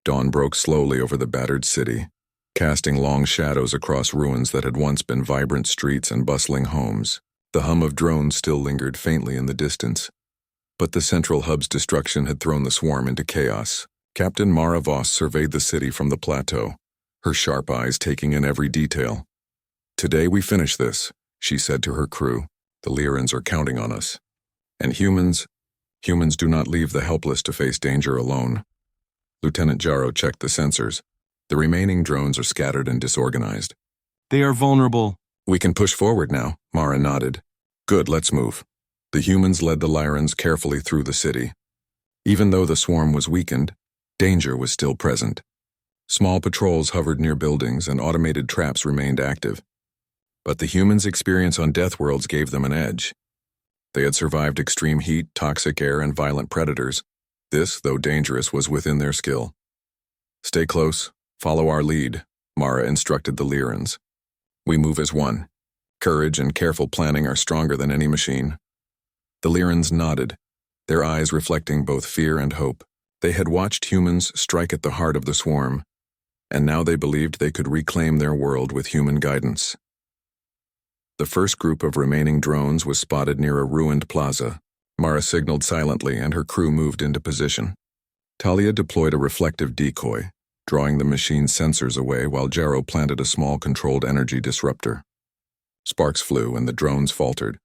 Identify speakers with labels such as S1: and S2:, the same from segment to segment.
S1: Dawn broke slowly over the battered city, casting long shadows across ruins that had once been vibrant streets and bustling homes. The hum of drones still lingered faintly in the distance, but the central hub's destruction had thrown the swarm into chaos. Captain Mara Voss surveyed the city from the plateau, her sharp eyes taking in every detail. "Today we finish this," she said to her crew. "The Lyrans are counting on us. And humans do not leave the helpless to face danger alone." Lieutenant Jarrow checked the sensors. The remaining drones are scattered and disorganized.
S2: "They are vulnerable."
S1: "We can push forward now," Mara nodded. "Good, let's move." The humans led the Lyrans carefully through the city. Even though the swarm was weakened, danger was still present. Small patrols hovered near buildings and automated traps remained active. But the humans' experience on DEATHWORLDs gave them an edge. They had survived extreme heat, toxic air, and violent predators. This, though dangerous, was within their skill. "Stay close, follow our lead," Mara instructed the Lyrans. "We move as one. Courage and careful planning are stronger than any machine." The Lyrans nodded, their eyes reflecting both fear and hope. They had watched humans strike at the heart of the swarm, and now they believed they could reclaim their world with human guidance. The first group of remaining drones was spotted near a ruined plaza. Mara signaled silently and her crew moved into position. Talia deployed a reflective decoy, drawing the machine's sensors away while Jarrow planted a small controlled energy disruptor. Sparks flew and the drones faltered.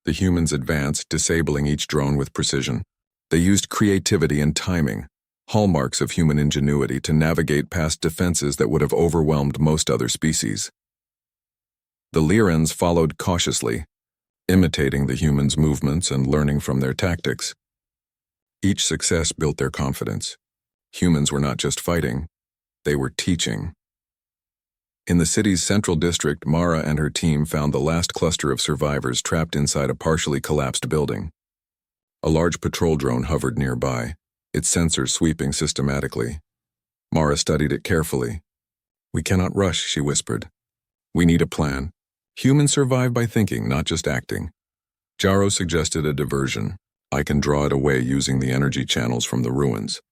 S1: The humans advanced, disabling each drone with precision. They used creativity and timing, hallmarks of human ingenuity, to navigate past defenses that would have overwhelmed most other species. The Lyrans followed cautiously, imitating the humans' movements and learning from their tactics. Each success built their confidence. Humans were not just fighting, they were teaching. In the city's central district, Mara and her team found the last cluster of survivors trapped inside a partially collapsed building. A large patrol drone hovered nearby, its sensors sweeping systematically. Mara studied it carefully. "We cannot rush," she whispered. "We need a plan. Humans survive by thinking, not just acting." Jarrow suggested a diversion. "I can draw it away using the energy channels from the ruins.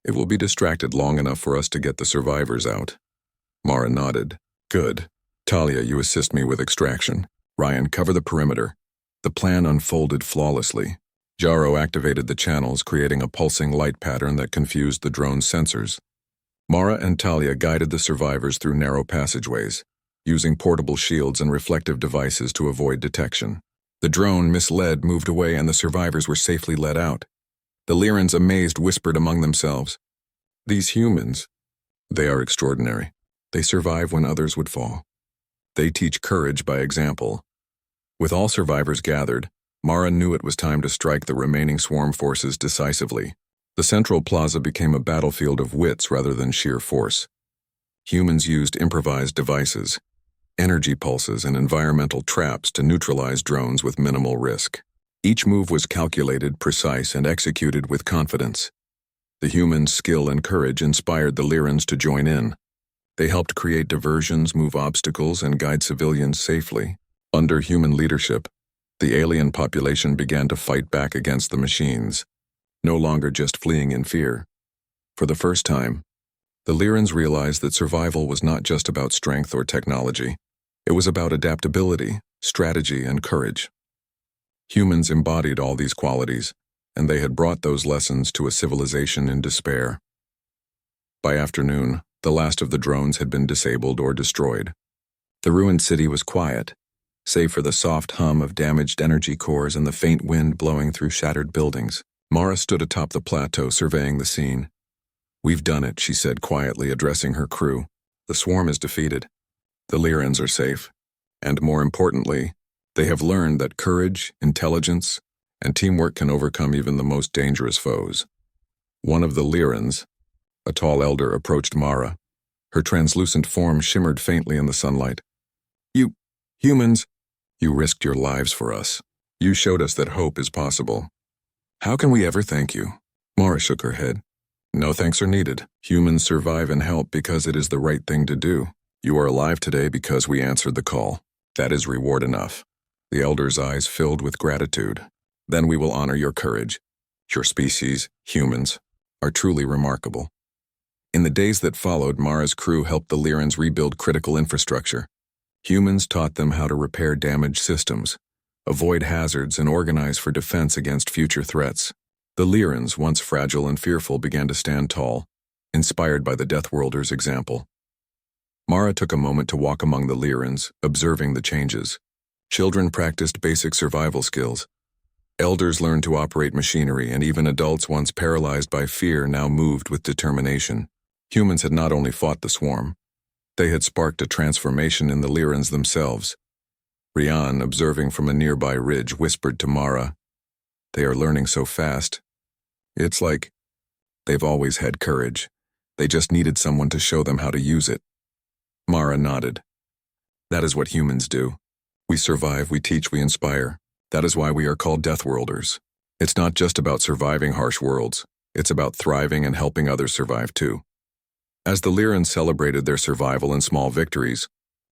S1: It will be distracted long enough for us to get the survivors out." Mara nodded. "Good. Talia, you assist me with extraction. Ryan, cover the perimeter." The plan unfolded flawlessly. Jarrow activated the channels, creating a pulsing light pattern that confused the drone's sensors. Mara and Talia guided the survivors through narrow passageways, using portable shields and reflective devices to avoid detection. The drone, misled, moved away and the survivors were safely led out. The Lyrans, amazed, whispered among themselves, "These humans, they are extraordinary. They survive when others would fall. They teach courage by example." With all survivors gathered, Mara knew it was time to strike the remaining swarm forces decisively. The central plaza became a battlefield of wits rather than sheer force. Humans used improvised devices, energy pulses and environmental traps to neutralize drones with minimal risk. Each move was calculated, precise, and executed with confidence. The humans' skill and courage inspired the Lyrans to join in. They helped create diversions, move obstacles, and guide civilians safely. Under human leadership, the alien population began to fight back against the machines, no longer just fleeing in fear. For the first time, the Lyrans realized that survival was not just about strength or technology. It was about adaptability, strategy, and courage. Humans embodied all these qualities, and they had brought those lessons to a civilization in despair. By afternoon, the last of the drones had been disabled or destroyed. The ruined city was quiet, save for the soft hum of damaged energy cores and the faint wind blowing through shattered buildings. Mara stood atop the plateau surveying the scene. "We've done it," she said quietly, addressing her crew. "The swarm is defeated. The Lyrans are safe. And more importantly, they have learned that courage, intelligence, and teamwork can overcome even the most dangerous foes." One of the Lyrans, a tall elder, approached Mara. Her translucent form shimmered faintly in the sunlight. "You humans, you risked your lives for us. You showed us that hope is possible. How can we ever thank you?" Mara shook her head. "No thanks are needed. Humans survive and help because it is the right thing to do. You are alive today because we answered the call. That is reward enough." The elder's eyes filled with gratitude. "Then we will honor your courage. Your species, humans, are truly remarkable." In the days that followed, Mara's crew helped the Lyrans rebuild critical infrastructure. Humans taught them how to repair damaged systems, avoid hazards, and organize for defense against future threats. The Lyrans, once fragile and fearful, began to stand tall, inspired by the DEATHWORLDers' example. Mara took a moment to walk among the Lyrans, observing the changes. Children practiced basic survival skills. Elders learned to operate machinery, and even adults once paralyzed by fear now moved with determination. Humans had not only fought the swarm, they had sparked a transformation in the Lyrans themselves. Rian, observing from a nearby ridge, whispered to Mara, "They are learning so fast. It's like they've always had courage. They just needed someone to show them how to use it." Mara nodded. "That is what humans do. We survive, we teach, we inspire. That is why we are called DEATHWORLDers. It's not just about surviving harsh worlds. It's about thriving and helping others survive too." As the Lyrans celebrated their survival and small victories,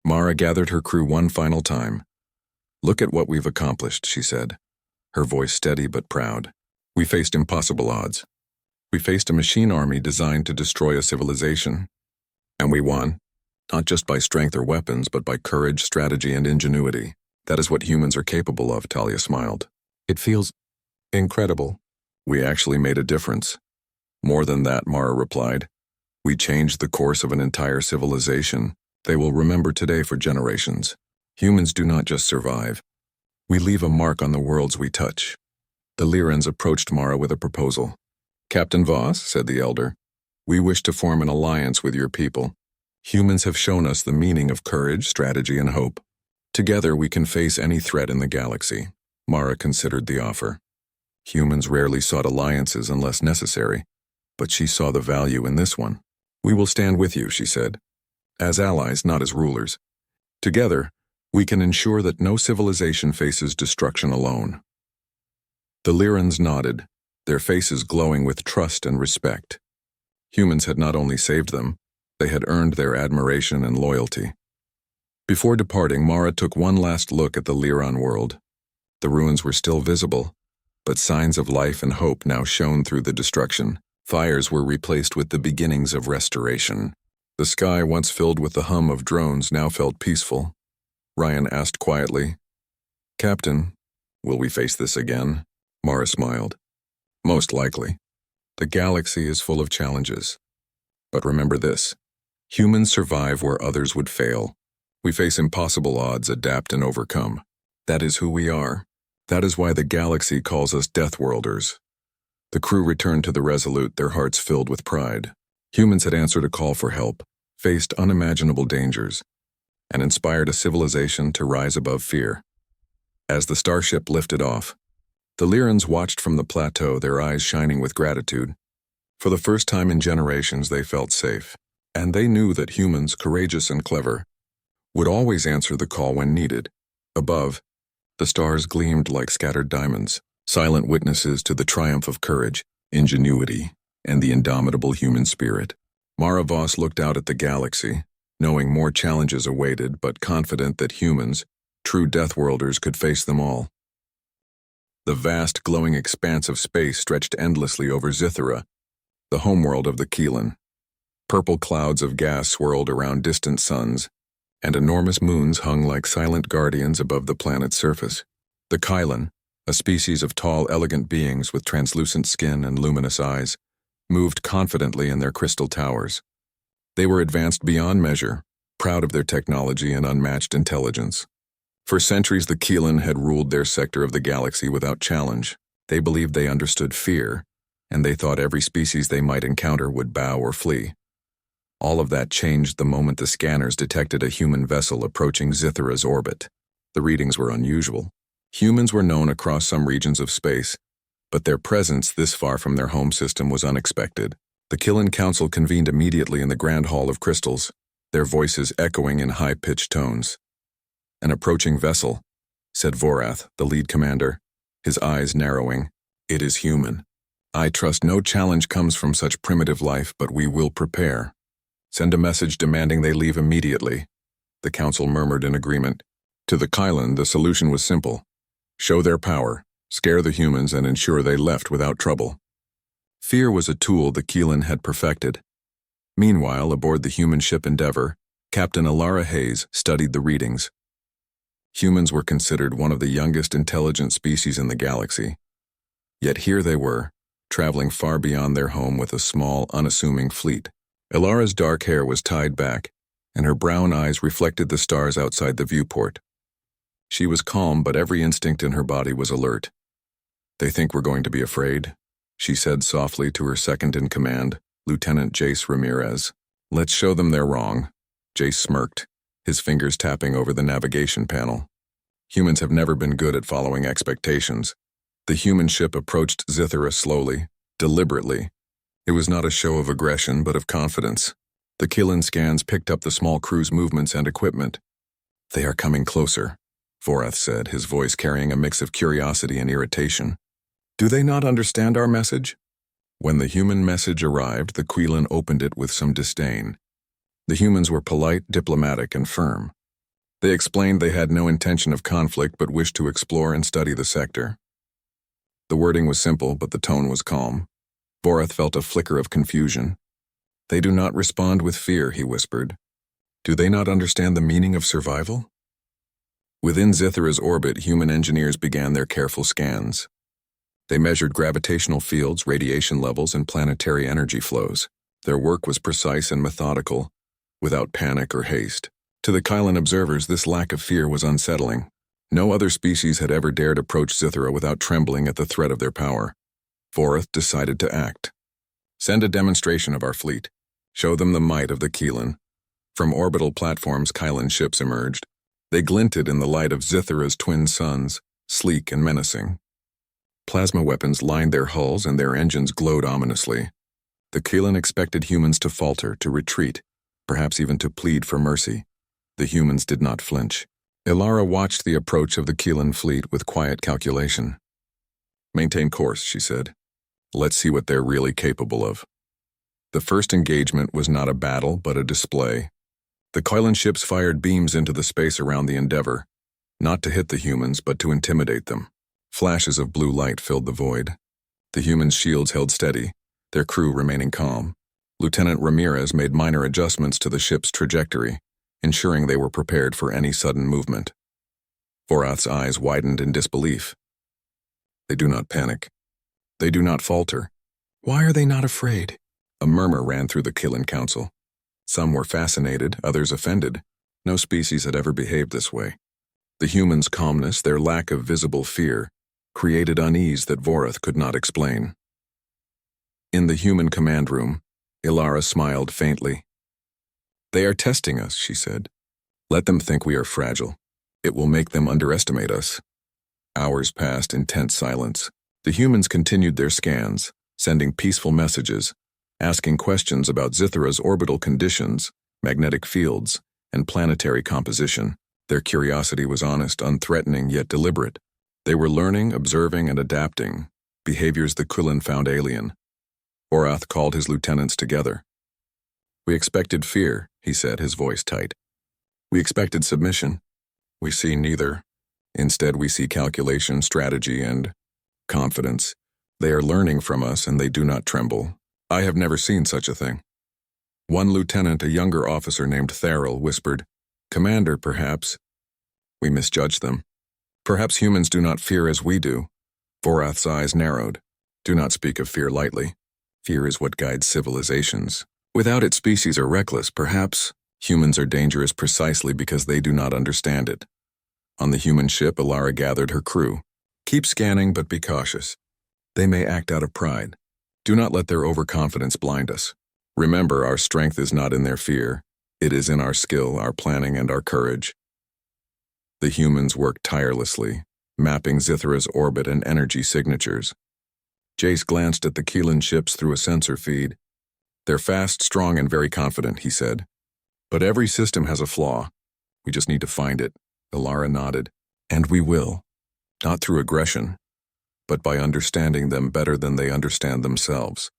S1: Mara gathered her crew one final time. "Look at what we've accomplished," she said, her voice steady but proud. "We faced impossible odds. We faced a machine army designed to destroy a civilization. And we won, not just by strength or weapons, but by courage, strategy, and ingenuity. That is what humans are capable of," Talia smiled. "It feels incredible. We actually made a difference." "More than that," Mara replied. "We changed the course of an entire civilization. They will remember today for generations. Humans do not just survive. We leave a mark on the worlds we touch." The Lyrans approached Mara with a proposal. "Captain Voss," said the elder, "we wish to form an alliance with your people. Humans have shown us the meaning of courage, strategy, and hope. Together we can face any threat in the galaxy." Mara considered the offer. Humans rarely sought alliances unless necessary, but she saw the value in this one. "We will stand with you," she said, "as allies, not as rulers. Together, we can ensure that no civilization faces destruction alone." The Lyrans nodded, their faces glowing with trust and respect. Humans had not only saved them, they had earned their admiration and loyalty. Before departing, Mara took one last look at the Lyran world. The ruins were still visible, but signs of life and hope now shone through the destruction. Fires were replaced with the beginnings of restoration. The sky, once filled with the hum of drones, now felt peaceful. Ryan asked quietly, "Captain, will we face this again?" Mara smiled. "Most likely. The galaxy is full of challenges. But remember this, humans survive where others would fail. We face impossible odds, adapt, and overcome. That is who we are. That is why the galaxy calls us DEATHWORLDers." The crew returned to the Resolute, their hearts filled with pride. Humans had answered a call for help, faced unimaginable dangers, and inspired a civilization to rise above fear. As the starship lifted off, the Lyrans watched from the plateau, their eyes shining with gratitude. For the first time in generations, they felt safe, and they knew that humans, courageous and clever, would always answer the call when needed. Above, the stars gleamed like scattered diamonds, silent witnesses to the triumph of courage, ingenuity, and the indomitable human spirit. Mara Voss looked out at the galaxy, knowing more challenges awaited, but confident that humans, true DEATHWORLDers, could face them all. The vast, glowing expanse of space stretched endlessly over Zithera, the homeworld of the Keelan. Purple clouds of gas swirled around distant suns, and enormous moons hung like silent guardians above the planet's surface. The Kylan, a species of tall, elegant beings with translucent skin and luminous eyes, moved confidently in their crystal towers. They were advanced beyond measure, proud of their technology and unmatched intelligence. For centuries, the Keelan had ruled their sector of the galaxy without challenge. They believed they understood fear, and they thought every species they might encounter would bow or flee. All of that changed the moment the scanners detected a human vessel approaching Zithera's orbit. The readings were unusual. Humans were known across some regions of space, but their presence this far from their home system was unexpected. The Keelan Council convened immediately in the Grand Hall of Crystals, their voices echoing in high-pitched tones. "An approaching vessel," said Vorath, the lead commander, his eyes narrowing. "It is human. I trust no challenge comes from such primitive life, but we will prepare. Send a message demanding they leave immediately." The council murmured in agreement. To the Kylan, the solution was simple. Show their power, scare the humans, and ensure they left without trouble. Fear was a tool the Keelan had perfected. Meanwhile, aboard the human ship Endeavour, Captain Alara Hayes studied the readings. Humans were considered one of the youngest intelligent species in the galaxy. Yet here they were, traveling far beyond their home with a small, unassuming fleet. Alara's dark hair was tied back, and her brown eyes reflected the stars outside the viewport. She was calm, but every instinct in her body was alert. "They think we're going to be afraid," she said softly to her second-in-command, Lieutenant Jace Ramirez. "Let's show them they're wrong." Jace smirked, his fingers tapping over the navigation panel. Humans have never been good at following expectations. The human ship approached Zithera slowly, deliberately. It was not a show of aggression, but of confidence. The Killen scans picked up the small crew's movements and equipment. "They are coming closer," Vorath said, his voice carrying a mix of curiosity and irritation. "Do they not understand our message?" When the human message arrived, the Quillen opened it with some disdain. The humans were polite, diplomatic, and firm. They explained they had no intention of conflict but wished to explore and study the sector. The wording was simple, but the tone was calm. Vorath felt a flicker of confusion. "They do not respond with fear," he whispered. "Do they not understand the meaning of survival?" Within Zithera's orbit, human engineers began their careful scans. They measured gravitational fields, radiation levels, and planetary energy flows. Their work was precise and methodical, without panic or haste. To the Kylan observers, this lack of fear was unsettling. No other species had ever dared approach Zithera without trembling at the threat of their power. Vorath decided to act. "Send a demonstration of our fleet. Show them the might of the Kylan." From orbital platforms, Kylan ships emerged. They glinted in the light of Zithera's twin suns, sleek and menacing. Plasma weapons lined their hulls and their engines glowed ominously. The Kylan expected humans to falter, to retreat, perhaps even to plead for mercy. The humans did not flinch. Ilara watched the approach of the Kylan fleet with quiet calculation. "Maintain course," she said. "Let's see what they're really capable of." The first engagement was not a battle, but a display. The Kylan ships fired beams into the space around the Endeavour, not to hit the humans, but to intimidate them. Flashes of blue light filled the void. The humans' shields held steady, their crew remaining calm. Lieutenant Ramirez made minor adjustments to the ship's trajectory, ensuring they were prepared for any sudden movement. Vorath's eyes widened in disbelief. "They do not panic. They do not falter. Why are they not afraid?" A murmur ran through the Kylan Council. Some were fascinated, others offended. No species had ever behaved this way. The humans' calmness, their lack of visible fear, created unease that Vorath could not explain. In the human command room, Ilara smiled faintly. "They are testing us," she said. "Let them think we are fragile. It will make them underestimate us." Hours passed in tense silence. The humans continued their scans, sending peaceful messages, asking questions about Zithera's orbital conditions, magnetic fields, and planetary composition. Their curiosity was honest, unthreatening, yet deliberate. They were learning, observing, and adapting, behaviors the Kylan found alien. Vorath called his lieutenants together. "We expected fear," he said, his voice tight. "We expected submission. We see neither. Instead, we see calculation, strategy, and confidence. They are learning from us, and they do not tremble. I have never seen such a thing." One lieutenant, a younger officer named Tharil, whispered, "Commander, perhaps we misjudged them. Perhaps humans do not fear as we do." Vorath's eyes narrowed. "Do not speak of fear lightly. Fear is what guides civilizations. Without it, species are reckless. Perhaps humans are dangerous precisely because they do not understand it." On the human ship, Ilara gathered her crew. "Keep scanning, but be cautious. They may act out of pride. Do not let their overconfidence blind us. Remember, our strength is not in their fear. It is in our skill, our planning, and our courage." The humans worked tirelessly, mapping Zithera's orbit and energy signatures. Jace glanced at the Kylan ships through a sensor feed. "They're fast, strong, and very confident," he said. "But every system has a flaw. We just need to find it." Ilara nodded. "And we will. Not through aggression, but by understanding them better than they understand themselves."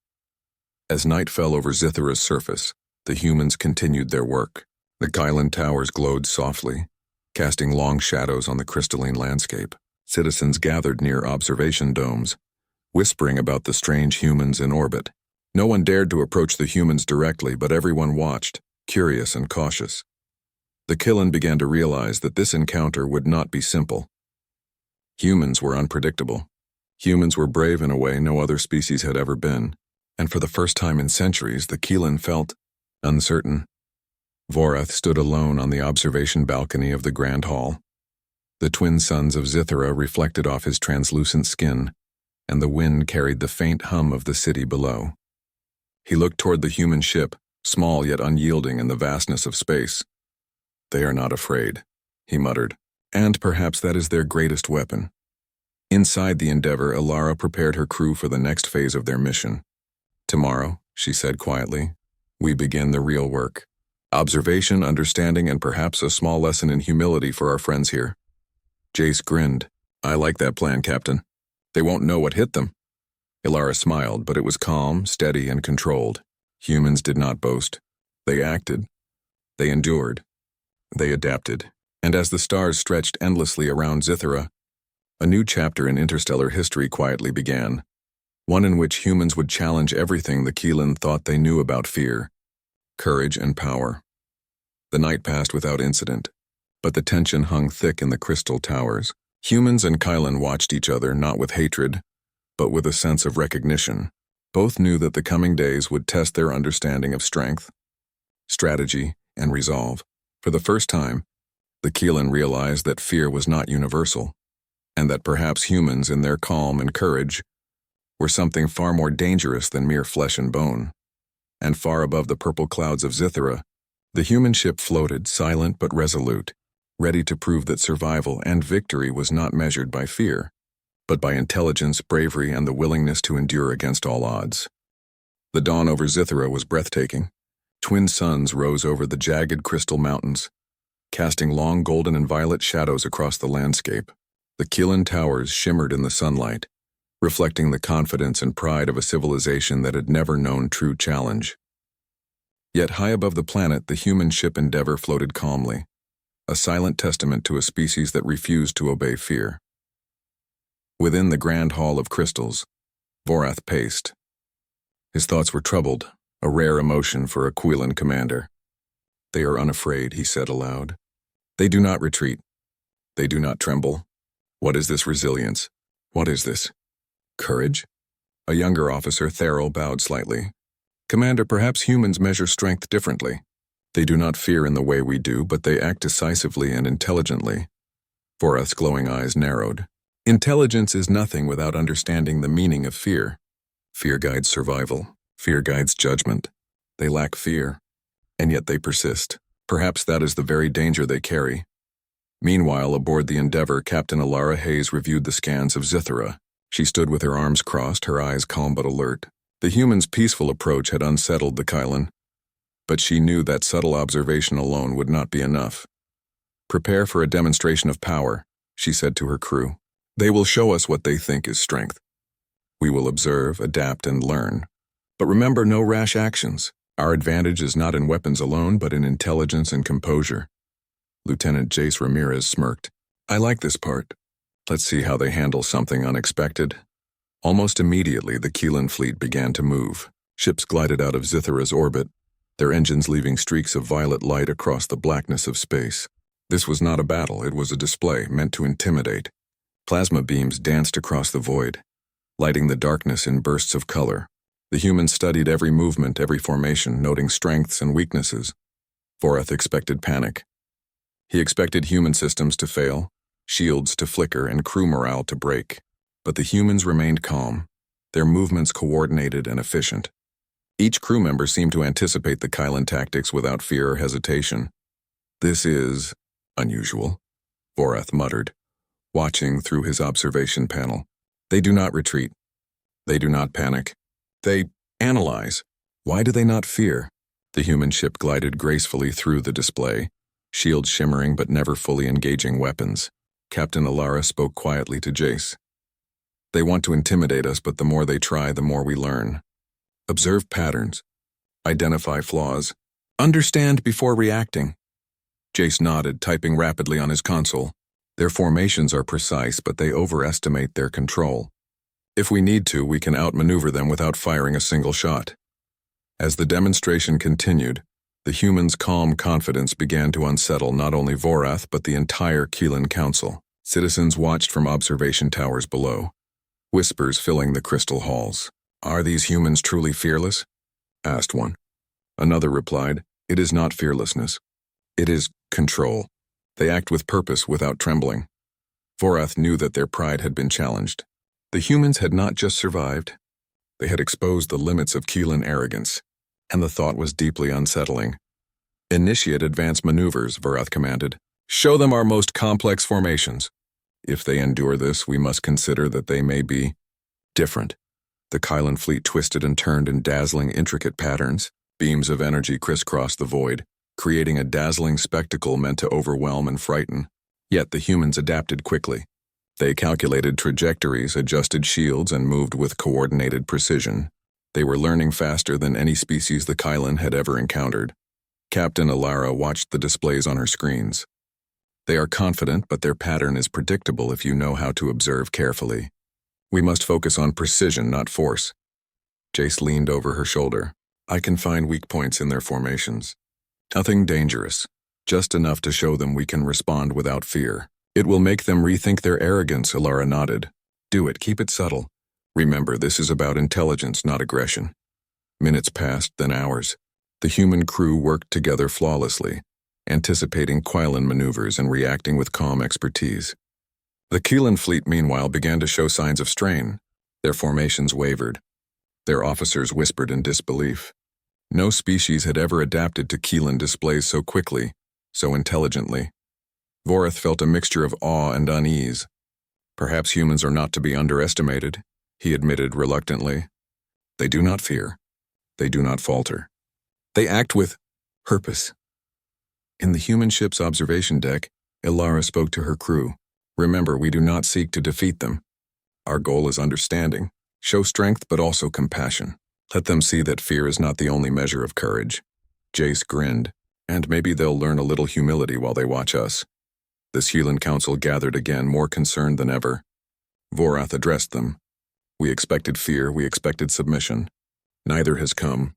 S1: As night fell over Zithera's surface, the humans continued their work. The Kylan towers glowed softly, casting long shadows on the crystalline landscape. Citizens gathered near observation domes, whispering about the strange humans in orbit. No one dared to approach the humans directly, but everyone watched, curious and cautious. The Killen began to realize that this encounter would not be simple. Humans were unpredictable. Humans were brave in a way no other species had ever been, and for the first time in centuries, the Killen felt uncertain. Vorath stood alone on the observation balcony of the Grand Hall. The twin suns of Zithara reflected off his translucent skin, and the wind carried the faint hum of the city below. He looked toward the human ship, small yet unyielding in the vastness of space. "They are not afraid," he muttered, "and perhaps that is their greatest weapon." Inside the Endeavor, Alara prepared her crew for the next phase of their mission. "Tomorrow," she said quietly, "we begin the real work. Observation, understanding, and perhaps a small lesson in humility for our friends here." Jace grinned. "I like that plan, Captain. They won't know what hit them." Alara smiled, but it was calm, steady, and controlled. Humans did not boast. They acted. They endured. They adapted. And as the stars stretched endlessly around Zithara, a new chapter in interstellar history quietly began, one in which humans would challenge everything the Killen thought they knew about fear, courage, and power. The night passed without incident, but the tension hung thick in the crystal towers. Humans and Killen watched each other not with hatred, but with a sense of recognition. Both knew that the coming days would test their understanding of strength, strategy, and resolve. For the first time, the Killen realized that fear was not universal, and that perhaps humans in their calm and courage were something far more dangerous than mere flesh and bone. And far above the purple clouds of Zithara, the human ship floated, silent but resolute, ready to prove that survival and victory was not measured by fear, but by intelligence, bravery, and the willingness to endure against all odds. The dawn over Zithara was breathtaking. Twin suns rose over the jagged crystal mountains, casting long golden and violet shadows across the landscape. The Killen towers shimmered in the sunlight, reflecting the confidence and pride of a civilization that had never known true challenge. Yet high above the planet, the human ship Endeavor floated calmly, a silent testament to a species that refused to obey fear. Within the Grand Hall of Crystals, Vorath paced. His thoughts were troubled, a rare emotion for a Quillen commander. "They are unafraid," he said aloud. "They do not retreat. They do not tremble. What is this resilience? What is this? Courage?" A younger officer, Therrell, bowed slightly. "Commander, perhaps humans measure strength differently. They do not fear in the way we do, but they act decisively and intelligently." Vorath's glowing eyes narrowed. "Intelligence is nothing without understanding the meaning of fear. Fear guides survival. Fear guides judgment. They lack fear, and yet they persist. Perhaps that is the very danger they carry." Meanwhile, aboard the Endeavor, Captain Alara Hayes reviewed the scans of Zithara. She stood with her arms crossed, her eyes calm but alert. The human's peaceful approach had unsettled the Killen, but she knew that subtle observation alone would not be enough. "Prepare for a demonstration of power," she said to her crew. "They will show us what they think is strength. We will observe, adapt, and learn. But remember, no rash actions. Our advantage is not in weapons alone, but in intelligence and composure." Lieutenant Jace Ramirez smirked. "I like this part. Let's see how they handle something unexpected." Almost immediately, the Killen fleet began to move. Ships glided out of Zithara's orbit, their engines leaving streaks of violet light across the blackness of space. This was not a battle, it was a display meant to intimidate. Plasma beams danced across the void, lighting the darkness in bursts of color. The humans studied every movement, every formation, noting strengths and weaknesses. Vorath expected panic. He expected human systems to fail, shields to flicker, and crew morale to break. But the humans remained calm, their movements coordinated and efficient. Each crew member seemed to anticipate the Killen tactics without fear or hesitation. "This is unusual," Vorath muttered, watching through his observation panel. "They do not retreat. They do not panic. They analyze. Why do they not fear?" The human ship glided gracefully through the display, shields shimmering but never fully engaging weapons. Captain Alara spoke quietly to Jace. "They want to intimidate us, but the more they try, the more we learn. Observe patterns. Identify flaws. Understand before reacting." Jace nodded, typing rapidly on his console. "Their formations are precise, but they overestimate their control. If we need to, we can outmaneuver them without firing a single shot." As the demonstration continued, the humans' calm confidence began to unsettle not only Vorath but the entire Keelan Council. Citizens watched from observation towers below, whispers filling the crystal halls. "Are these humans truly fearless?" asked one. Another replied, "It is not fearlessness. It is control. They act with purpose without trembling." Vorath knew that their pride had been challenged. The humans had not just survived, they had exposed the limits of Keelan arrogance, and the thought was deeply unsettling. "Initiate advanced maneuvers," Vorath commanded. "Show them our most complex formations. If they endure this, we must consider that they may be different." The Kylan fleet twisted and turned in dazzling, intricate patterns. Beams of energy crisscrossed the void, creating a dazzling spectacle meant to overwhelm and frighten. Yet the humans adapted quickly. They calculated trajectories, adjusted shields, and moved with coordinated precision. They were learning faster than any species the Kylan had ever encountered. Captain Alara watched the displays on her screens. They are confident, but their pattern is predictable if you know how to observe carefully. We must focus on precision, not force. Jace leaned over her shoulder. I can find weak points in their formations. Nothing dangerous, just enough to show them we can respond without fear. It will make them rethink their arrogance, Alara nodded. Do it, keep it subtle. Remember, this is about intelligence, not aggression. Minutes passed, then hours. The human crew worked together flawlessly, anticipating Kylan maneuvers and reacting with calm expertise. The Keelan fleet, meanwhile, began to show signs of strain. Their formations wavered. Their officers whispered in disbelief. No species had ever adapted to Keelan displays so quickly, so intelligently. Vorath felt a mixture of awe and unease. Perhaps humans are not to be underestimated, he admitted reluctantly. They do not fear. They do not falter. They act with purpose. In the human ship's observation deck, Ilara spoke to her crew. Remember, we do not seek to defeat them. Our goal is understanding. Show strength, but also compassion. Let them see that fear is not the only measure of courage. Jace grinned, and maybe they'll learn a little humility while they watch us. The Keelan Council gathered again, more concerned than ever. Vorath addressed them. We expected fear, we expected submission. Neither has come.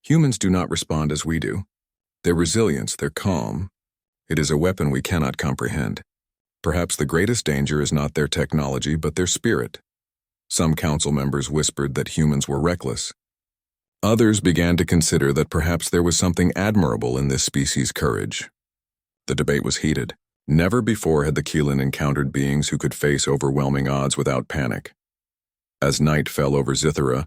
S1: Humans do not respond as we do. Their resilience, their calm, it is a weapon we cannot comprehend. Perhaps the greatest danger is not their technology, but their spirit. Some council members whispered that humans were reckless. Others began to consider that perhaps there was something admirable in this species' courage. The debate was heated. Never before had the Keelan encountered beings who could face overwhelming odds without panic. As night fell over Zithera,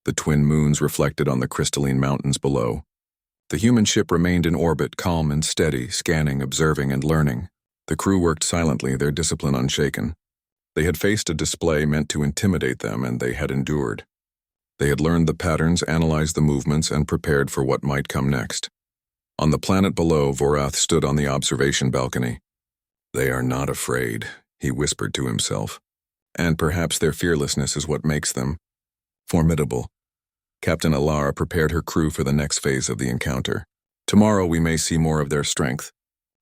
S1: the twin moons reflected on the crystalline mountains below. The human ship remained in orbit, calm and steady, scanning, observing, and learning. The crew worked silently, their discipline unshaken. They had faced a display meant to intimidate them, and they had endured. They had learned the patterns, analyzed the movements, and prepared for what might come next. On the planet below, Vorath stood on the observation balcony. They are not afraid, he whispered to himself. And perhaps their fearlessness is what makes them formidable. Captain Alara prepared her crew for the next phase of the encounter. Tomorrow we may see more of their strength,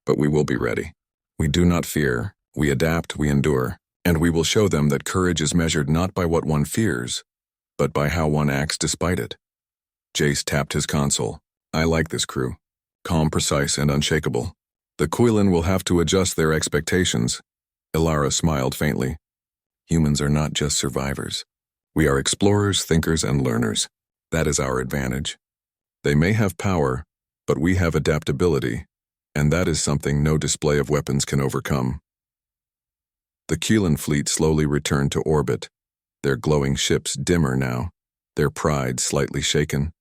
S1: but we will be ready. We do not fear, we adapt, we endure, and we will show them that courage is measured not by what one fears, but by how one acts despite it. Jace tapped his console. I like this crew. Calm, precise, and unshakable. The Keelan will have to adjust their expectations. Ilara smiled faintly. Humans are not just survivors. We are explorers, thinkers, and learners. That is our advantage. They may have power, but we have adaptability, and that is something no display of weapons can overcome. The Keelan fleet slowly returned to orbit, their glowing ships dimmer now, their pride slightly shaken.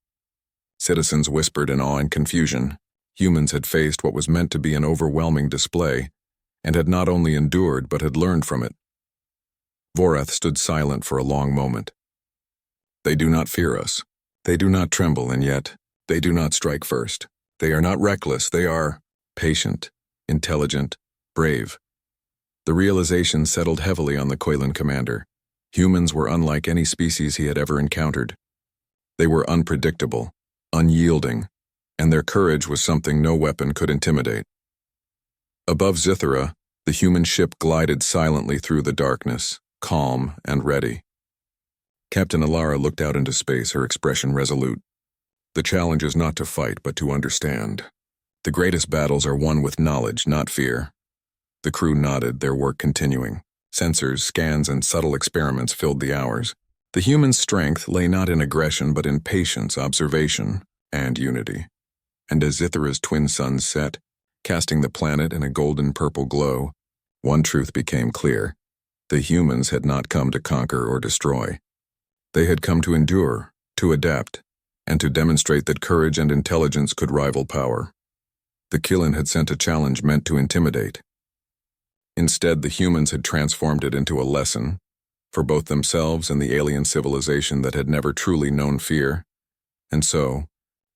S1: Citizens whispered in awe and confusion. Humans had faced what was meant to be an overwhelming display, and had not only endured but had learned from it. Vorath stood silent for a long moment. They do not fear us. They do not tremble, and yet they do not strike first. They are not reckless. They are patient, intelligent, brave. The realization settled heavily on the Keelan commander. Humans were unlike any species he had ever encountered. They were unpredictable, unyielding, and their courage was something no weapon could intimidate. Above Zithera, the human ship glided silently through the darkness, calm and ready. Captain Alara looked out into space, her expression resolute. The challenge is not to fight, but to understand. The greatest battles are won with knowledge, not fear. The crew nodded, their work continuing. Sensors, scans, and subtle experiments filled the hours. The human's strength lay not in aggression, but in patience, observation, and unity. And as Ithera's twin suns set, casting the planet in a golden-purple glow, one truth became clear. The humans had not come to conquer or destroy. They had come to endure, to adapt, and to demonstrate that courage and intelligence could rival power. The Killen had sent a challenge meant to intimidate. Instead, the humans had transformed it into a lesson, for both themselves and the alien civilization that had never truly known fear. And so,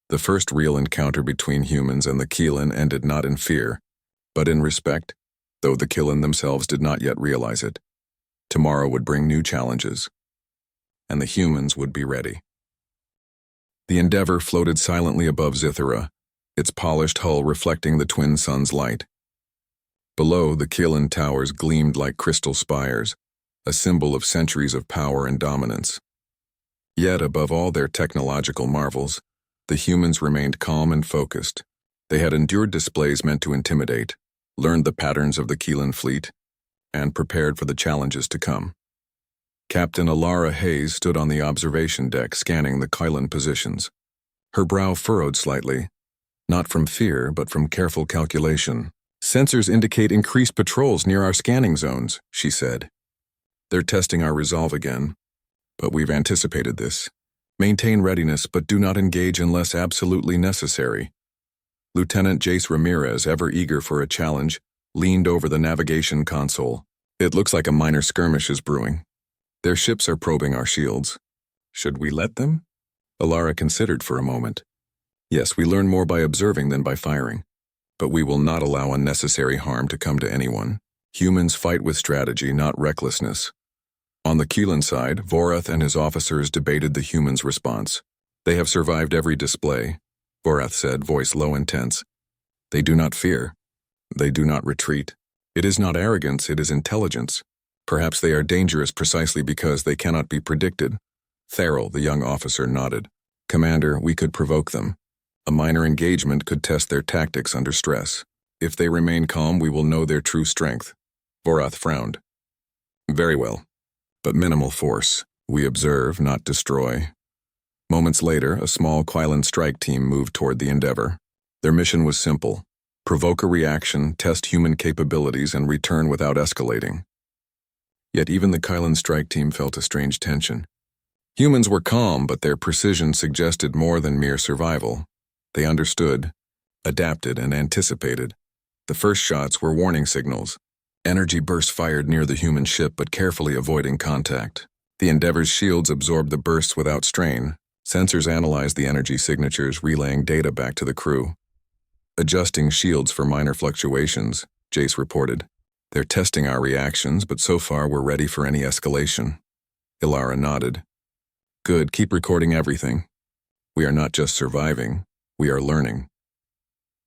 S1: the first real encounter between humans and the Killen ended not in fear, but in respect, though the Killen themselves did not yet realize it. Tomorrow would bring new challenges, and the humans would be ready. The Endeavor floated silently above Zythera, its polished hull reflecting the twin suns' light. Below, the Killen towers gleamed like crystal spires, a symbol of centuries of power and dominance. Yet, above all their technological marvels, the humans remained calm and focused. They had endured displays meant to intimidate, learned the patterns of the Killen fleet, and prepared for the challenges to come. Captain Alara Hayes stood on the observation deck scanning the Killen positions. Her brow furrowed slightly, not from fear, but from careful calculation. "Sensors indicate increased patrols near our scanning zones," she said. "They're testing our resolve again, but we've anticipated this. Maintain readiness, but do not engage unless absolutely necessary." Lieutenant Jace Ramirez, ever eager for a challenge, leaned over the navigation console. "It looks like a minor skirmish is brewing. Their ships are probing our shields. Should we let them?" Alara considered for a moment. "Yes, we learn more by observing than by firing. But we will not allow unnecessary harm to come to anyone. Humans fight with strategy, not recklessness." On the Killen side, Vorath and his officers debated the humans' response. "They have survived every display," Vorath said, voice low and tense. "They do not fear. They do not retreat. It is not arrogance, it is intelligence. Perhaps they are dangerous precisely because they cannot be predicted." Therrell, the young officer, nodded. "Commander, we could provoke them. A minor engagement could test their tactics under stress. If they remain calm, we will know their true strength." Vorath frowned. "Very well. But minimal force. We observe, not destroy." Moments later, a small Quillen strike team moved toward the Endeavor. Their mission was simple: provoke a reaction, test human capabilities, and return without escalating. Yet even the Quillen strike team felt a strange tension. Humans were calm, but their precision suggested more than mere survival. They understood, adapted, and anticipated. The first shots were warning signals. Energy bursts fired near the human ship, but carefully avoiding contact. The Endeavor's shields absorbed the bursts without strain. Sensors analyzed the energy signatures, relaying data back to the crew. "Adjusting shields for minor fluctuations," Jace reported. "They're testing our reactions, but so far we're ready for any escalation." Ilara nodded. "Good, keep recording everything. We are not just surviving, we are learning."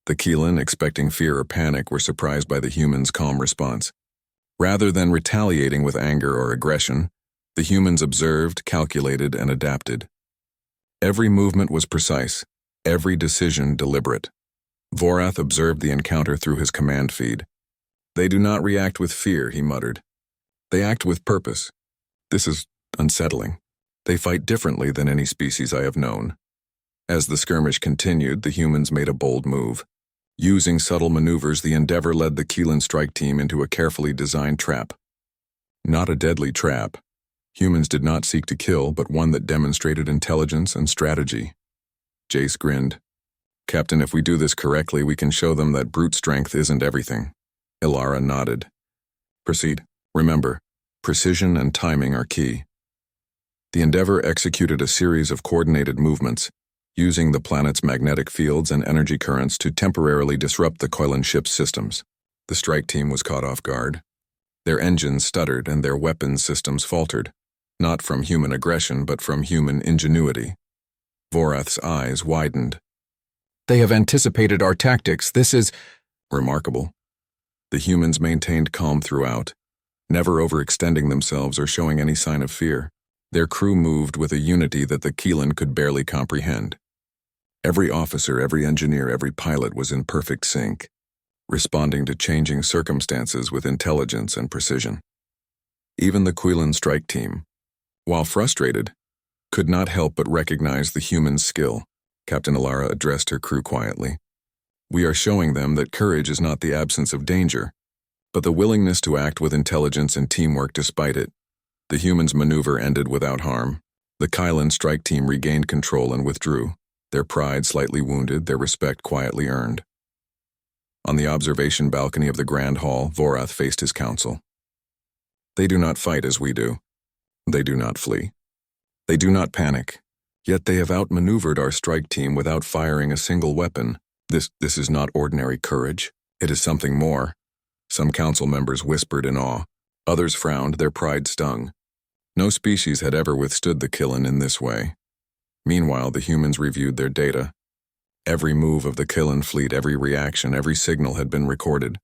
S1: The Killen, expecting fear or panic, were surprised by the humans' calm response. Rather than retaliating with anger or aggression, the humans observed, calculated, and adapted. Every movement was precise, every decision deliberate. Vorath observed the encounter through his command feed. "They do not react with fear," he muttered. "They act with purpose. This is unsettling. They fight differently than any species I have known." As the skirmish continued, the humans made a bold move. Using subtle maneuvers, the Endeavor led the Killen strike team into a carefully designed trap. Not a deadly trap. Humans did not seek to kill, but one that demonstrated intelligence and strategy. Jace grinned. "Captain, if we do this correctly, we can show them that brute strength isn't everything." Ilara nodded. "Proceed. Remember, precision and timing are key." The Endeavor executed a series of coordinated movements, using the planet's magnetic fields and energy currents to temporarily disrupt the Quillen ship's systems. The strike team was caught off guard. Their engines stuttered and their weapons systems faltered, not from human aggression but from human ingenuity. Vorath's eyes widened. "They have anticipated our tactics. This is remarkable." The humans maintained calm throughout, never overextending themselves or showing any sign of fear. Their crew moved with a unity that the Killen could barely comprehend. Every officer, every engineer, every pilot was in perfect sync, responding to changing circumstances with intelligence and precision. Even the Quillen strike team, while frustrated, could not help but recognize the human's skill. Captain Alara addressed her crew quietly. We are showing them that courage is not the absence of danger, but the willingness to act with intelligence and teamwork despite it. The humans' maneuver ended without harm. The Quillen strike team regained control and withdrew, their pride slightly wounded, their respect quietly earned. On the observation balcony of the Grand Hall, Vorath faced his council. They do not fight as we do. They do not flee. They do not panic. Yet they have outmaneuvered our strike team without firing a single weapon. This is not ordinary courage. It is something more. Some council members whispered in awe. Others frowned, their pride stung. No species had ever withstood the Quillen in this way. Meanwhile, the humans reviewed their data. Every move of the Quillen fleet, every reaction, every signal had been recorded.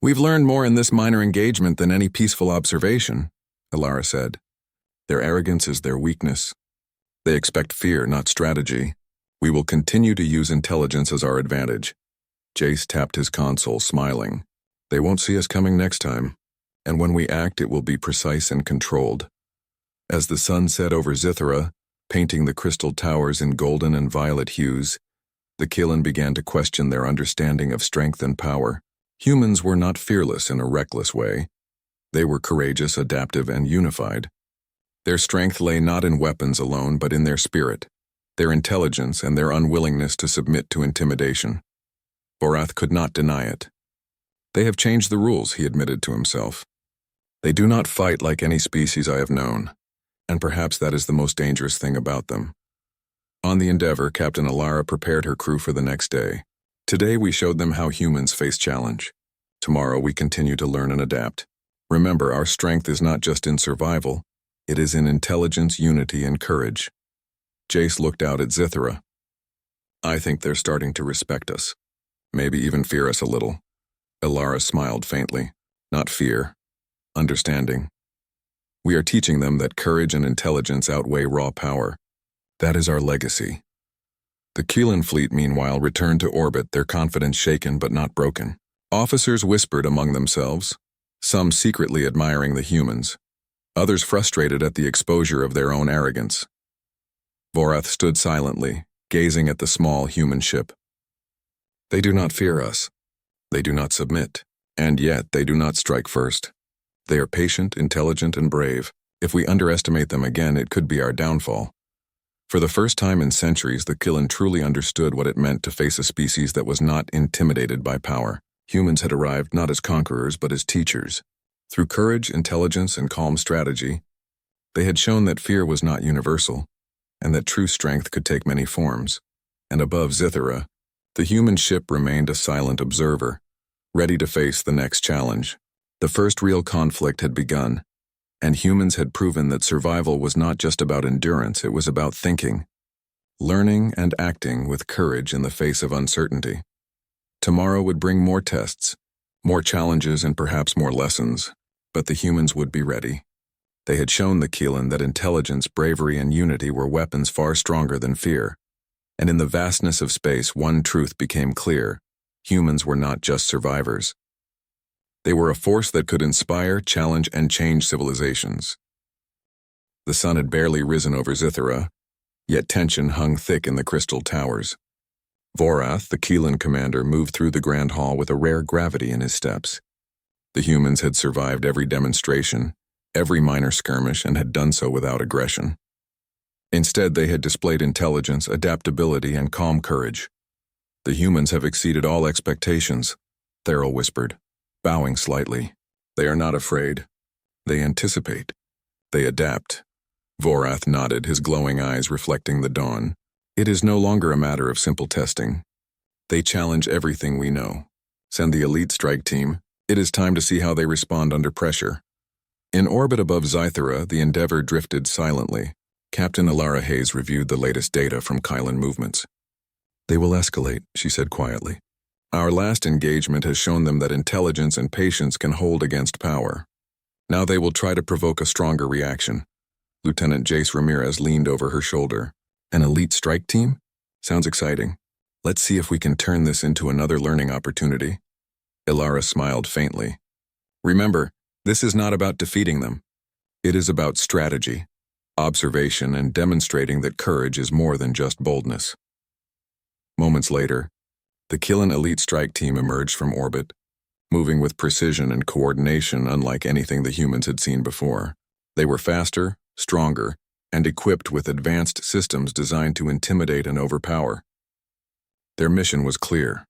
S1: We've learned more in this minor engagement than any peaceful observation, Alara said. Their arrogance is their weakness. They expect fear, not strategy. We will continue to use intelligence as our advantage. Jace tapped his console, smiling. They won't see us coming next time, and when we act, it will be precise and controlled. As the sun set over Zithera, painting the crystal towers in golden and violet hues, the Quillen began to question their understanding of strength and power. Humans were not fearless in a reckless way. They were courageous, adaptive, and unified. Their strength lay not in weapons alone, but in their spirit, their intelligence, and their unwillingness to submit to intimidation. Vorath could not deny it. They have changed the rules, he admitted to himself. They do not fight like any species I have known, and perhaps that is the most dangerous thing about them. On the Endeavor, Captain Alara prepared her crew for the next day. Today we showed them how humans face challenge. Tomorrow we continue to learn and adapt. Remember, our strength is not just in survival, it is in intelligence, unity, and courage. Jace looked out at Zithera. I think they're starting to respect us. Maybe even fear us a little. Alara smiled faintly. Not fear. Understanding. We are teaching them that courage and intelligence outweigh raw power. That is our legacy. The Quillen fleet, meanwhile, returned to orbit, their confidence shaken but not broken. Officers whispered among themselves, some secretly admiring the humans, others frustrated at the exposure of their own arrogance. Vorath stood silently, gazing at the small human ship. They do not fear us. They do not submit. And yet they do not strike first. They are patient, intelligent, and brave. If we underestimate them again, it could be our downfall. For the first time in centuries, the Quillen truly understood what it meant to face a species that was not intimidated by power. Humans had arrived not as conquerors, but as teachers. Through courage, intelligence, and calm strategy, they had shown that fear was not universal, and that true strength could take many forms. And above Zithera, the human ship remained a silent observer, ready to face the next challenge. The first real conflict had begun, and humans had proven that survival was not just about endurance, it was about thinking, learning and acting with courage in the face of uncertainty. Tomorrow would bring more tests, more challenges, and perhaps more lessons, but the humans would be ready. They had shown the Quillen that intelligence, bravery, and unity were weapons far stronger than fear. And in the vastness of space, one truth became clear. Humans were not just survivors. They were a force that could inspire, challenge, and change civilizations. The sun had barely risen over Zithera, yet tension hung thick in the crystal towers. Vorath, the Quillen commander, moved through the Grand Hall with a rare gravity in his steps. The humans had survived every demonstration, every minor skirmish, and had done so without aggression. Instead, they had displayed intelligence, adaptability, and calm courage. The humans have exceeded all expectations, Therill whispered, bowing slightly. They are not afraid. They anticipate. They adapt. Vorath nodded, his glowing eyes reflecting the dawn. It is no longer a matter of simple testing. They challenge everything we know. Send the elite strike team. It is time to see how they respond under pressure. In orbit above Zithera, the Endeavor drifted silently. Captain Alara Hayes reviewed the latest data from Quillen movements. They will escalate, she said quietly. Our last engagement has shown them that intelligence and patience can hold against power. Now they will try to provoke a stronger reaction. Lieutenant Jace Ramirez leaned over her shoulder. An elite strike team? Sounds exciting. Let's see if we can turn this into another learning opportunity. Ilara smiled faintly. Remember, this is not about defeating them. It is about strategy, observation, and demonstrating that courage is more than just boldness. Moments later, the Killen elite strike team emerged from orbit, moving with precision and coordination unlike anything the humans had seen before. They were faster, stronger, and equipped with advanced systems designed to intimidate and overpower. Their mission was clear: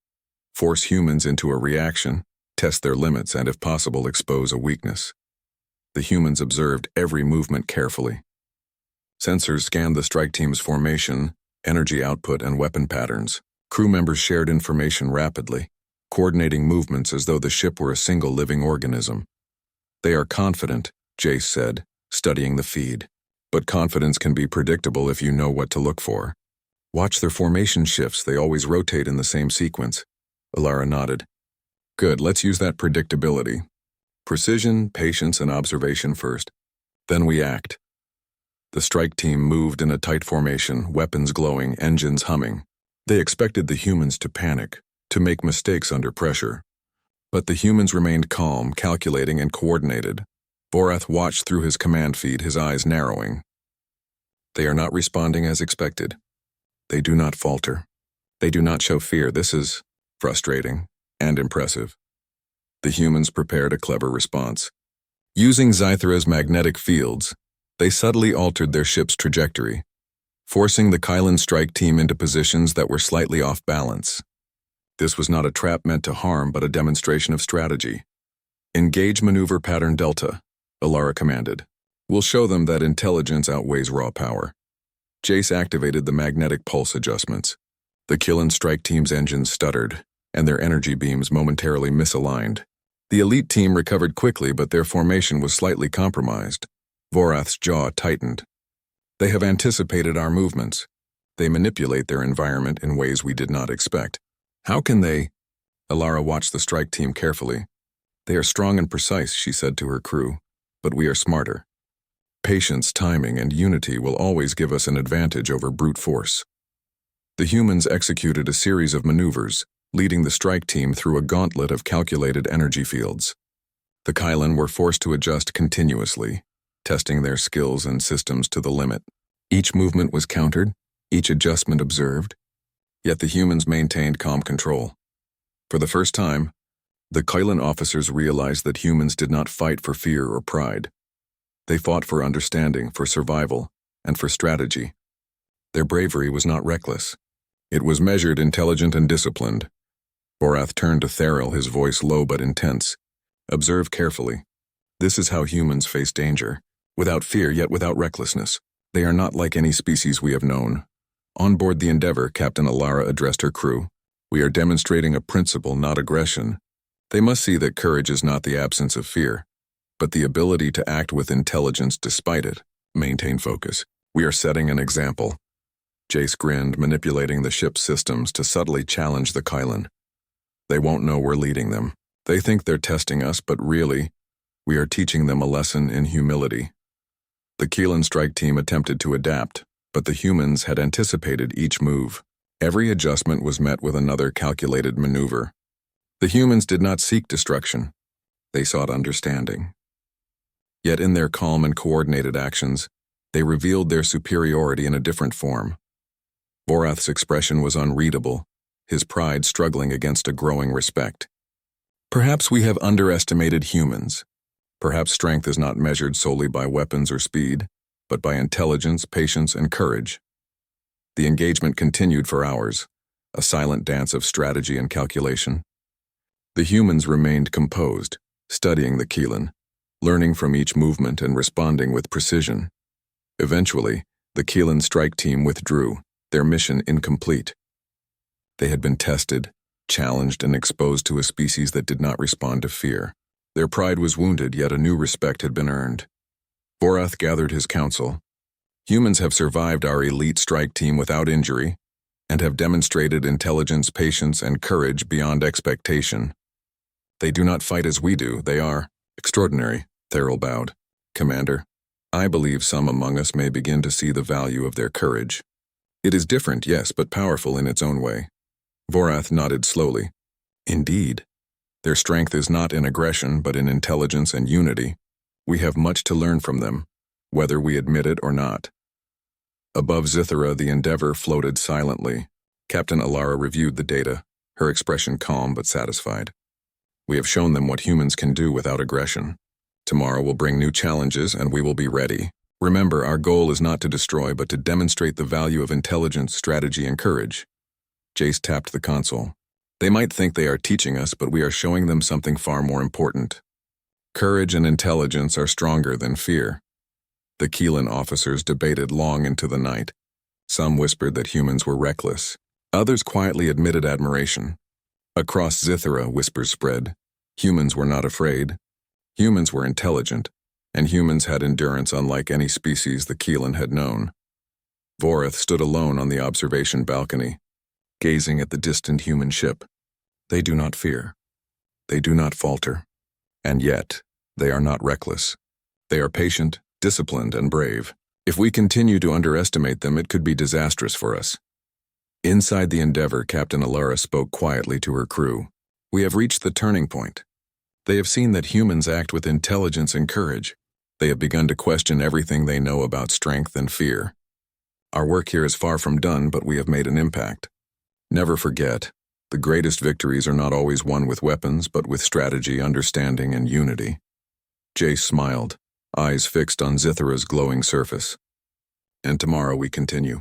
S1: force humans into a reaction, test their limits, and if possible, expose a weakness. The humans observed every movement carefully. Sensors scanned the strike team's formation, energy output, and weapon patterns. Crew members shared information rapidly, coordinating movements as though the ship were a single living organism. They are confident, Jace said, studying the feed. But confidence can be predictable if you know what to look for. Watch their formation shifts, they always rotate in the same sequence. Ilara nodded. Good, let's use that predictability. Precision, patience, and observation first. Then we act. The strike team moved in a tight formation, weapons glowing, engines humming. They expected the humans to panic, to make mistakes under pressure. But the humans remained calm, calculating, and coordinated. Vorath watched through his command feed, his eyes narrowing. They are not responding as expected. They do not falter. They do not show fear. This is frustrating and impressive. The humans prepared a clever response. Using Zythera's magnetic fields, they subtly altered their ship's trajectory, forcing the Kylan strike team into positions that were slightly off balance. This was not a trap meant to harm, but a demonstration of strategy. Engage maneuver pattern Delta, Ilara commanded. We'll show them that intelligence outweighs raw power. Jace activated the magnetic pulse adjustments. The Killen strike team's engines stuttered, and their energy beams momentarily misaligned. The elite team recovered quickly, but their formation was slightly compromised. Vorath's jaw tightened. They have anticipated our movements. They manipulate their environment in ways we did not expect. How can they? Ilara watched the strike team carefully. They are strong and precise, she said to her crew, but we are smarter. Patience, timing, and unity will always give us an advantage over brute force. The humans executed a series of maneuvers, leading the strike team through a gauntlet of calculated energy fields. The Kylan were forced to adjust continuously, testing their skills and systems to the limit. Each movement was countered, each adjustment observed, yet the humans maintained calm control. For the first time, the Kylan officers realized that humans did not fight for fear or pride. They fought for understanding, for survival, and for strategy. Their bravery was not reckless. It was measured, intelligent, and disciplined. Vorath turned to Theril, his voice low but intense. Observe carefully. This is how humans face danger, without fear yet without recklessness. They are not like any species we have known. On board the Endeavor, Captain Ilara addressed her crew. We are demonstrating a principle, not aggression. They must see that courage is not the absence of fear, but the ability to act with intelligence despite it. Maintain focus. We are setting an example. Jace grinned, manipulating the ship's systems to subtly challenge the Kylan. They won't know we're leading them. They think they're testing us, but really, we are teaching them a lesson in humility. The Kylan strike team attempted to adapt, but the humans had anticipated each move. Every adjustment was met with another calculated maneuver. The humans did not seek destruction. They sought understanding. Yet in their calm and coordinated actions, they revealed their superiority in a different form. Vorath's expression was unreadable, his pride struggling against a growing respect. Perhaps we have underestimated humans. Perhaps strength is not measured solely by weapons or speed, but by intelligence, patience, and courage. The engagement continued for hours, a silent dance of strategy and calculation. The humans remained composed, studying the Kylan, learning from each movement and responding with precision. Eventually, the Kylan strike team withdrew, their mission incomplete. They had been tested, challenged, and exposed to a species that did not respond to fear. Their pride was wounded, yet a new respect had been earned. Vorath gathered his council. Humans have survived our elite strike team without injury, and have demonstrated intelligence, patience, and courage beyond expectation. They do not fight as we do, they are extraordinary, Theril bowed. Commander, I believe some among us may begin to see the value of their courage. It is different, yes, but powerful in its own way. Vorath nodded slowly. Indeed. Their strength is not in aggression, but in intelligence and unity. We have much to learn from them, whether we admit it or not. Above Zithera, the Endeavor floated silently. Captain Alara reviewed the data, her expression calm but satisfied. We have shown them what humans can do without aggression. Tomorrow will bring new challenges, and we will be ready. Remember, our goal is not to destroy, but to demonstrate the value of intelligence, strategy, and courage. Jace tapped the console. They might think they are teaching us, but we are showing them something far more important. Courage and intelligence are stronger than fear. The Keelan officers debated long into the night. Some whispered that humans were reckless. Others quietly admitted admiration. Across Zithera, whispers spread. Humans were not afraid. Humans were intelligent, and humans had endurance unlike any species the Keelan had known. Vorath stood alone on the observation balcony, gazing at the distant human ship. They do not fear. They do not falter. And yet, they are not reckless. They are patient, disciplined, and brave. If we continue to underestimate them, it could be disastrous for us. Inside the Endeavor, Captain Alara spoke quietly to her crew. We have reached the turning point. They have seen that humans act with intelligence and courage. They have begun to question everything they know about strength and fear. Our work here is far from done, but we have made an impact. Never forget, the greatest victories are not always won with weapons, but with strategy, understanding, and unity. Jace smiled, eyes fixed on Zithera's glowing surface. And tomorrow we continue.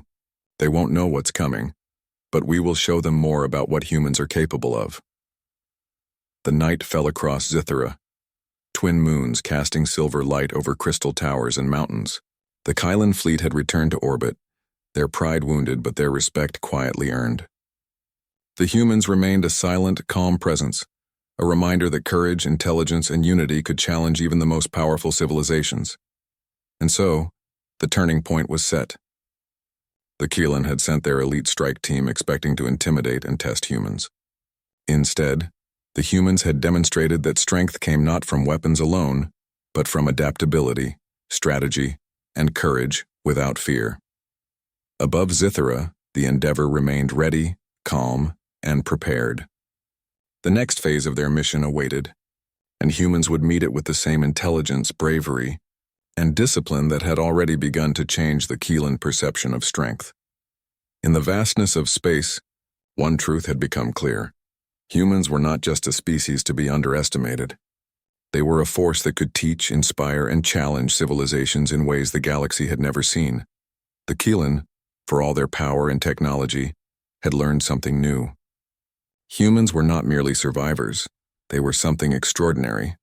S1: They won't know what's coming, but we will show them more about what humans are capable of. The night fell across Zithera, twin moons casting silver light over crystal towers and mountains. The Kylan fleet had returned to orbit, their pride wounded but their respect quietly earned. The humans remained a silent, calm presence, a reminder that courage, intelligence, and unity could challenge even the most powerful civilizations. And so, the turning point was set. The Keelan had sent their elite strike team expecting to intimidate and test humans. Instead, the humans had demonstrated that strength came not from weapons alone, but from adaptability, strategy, and courage without fear. Above Zithera, the Endeavor remained ready, calm, and prepared. The next phase of their mission awaited, and humans would meet it with the same intelligence, bravery, and discipline that had already begun to change the Keelan perception of strength. In the vastness of space, one truth had become clear. Humans were not just a species to be underestimated. They were a force that could teach, inspire, and challenge civilizations in ways the galaxy had never seen. The Keelan, for all their power and technology, had learned something new. Humans were not merely survivors. They were something extraordinary,